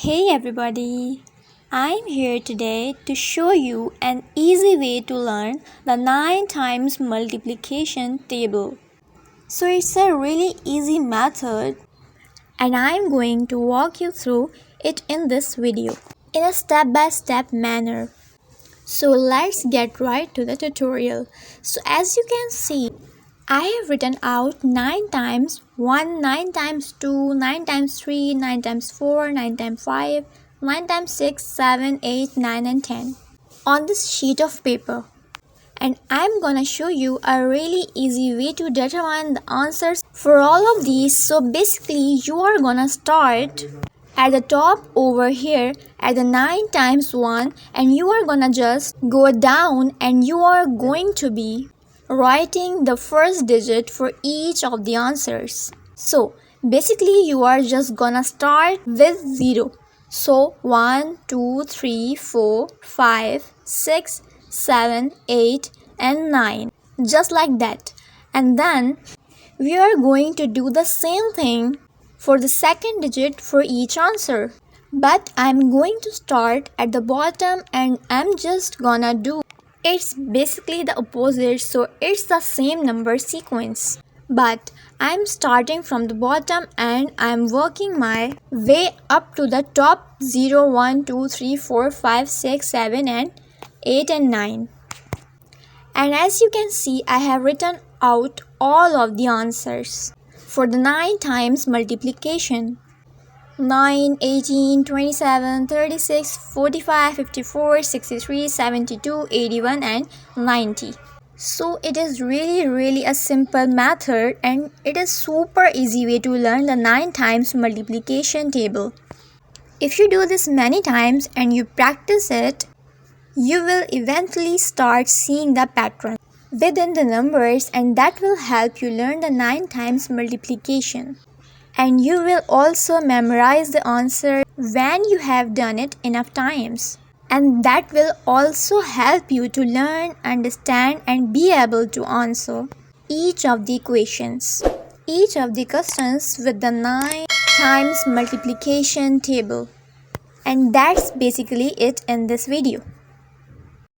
Hey everybody! I'm here today to show you an easy way to learn the 9 times multiplication table. So it's a really easy method and I'm going to walk you through it in this video in a step-by-step manner. So let's get right to the tutorial. So as you can see, I have written out 9 times 1, 9 times 2, 9 times 3, 9 times 4, 9 times 5, 9 times 6, 7, 8, 9 and 10 on this sheet of paper. And I'm gonna show you a really easy way to determine the answers for all of these. So basically you are gonna start at the top over here at the 9 times 1 and you are gonna just go down and you are going to be writing the first digit for each of the answers. So basically you are just gonna start with 0. So 1, 2, 3, 4, 5, 6, 7, 8 and 9. Just like that. And then we are going to do the same thing for the second digit for each answer. But I'm going to start at the bottom and I'm just gonna do it's basically the opposite, so it's the same number sequence. But I'm starting from the bottom and I'm working my way up to the top 0, 1, 2, 3, 4, 5, 6, 7 and 8 and 9. And as you can see, I have written out all of the answers for the 9 times multiplication. 9, 18, 27, 36, 45, 54, 63, 72, 81 and 90. So it is really a simple method and it is super easy way to learn the 9 times multiplication table. If you do this many times and you practice it, you will eventually start seeing the pattern within the numbers and that will help you learn the 9 times multiplication. And you will also memorize the answer when you have done it enough times. And that will also help you to learn, understand and be able to answer each of the equations, each of the questions with the 9 times multiplication table. And that's basically it in this video.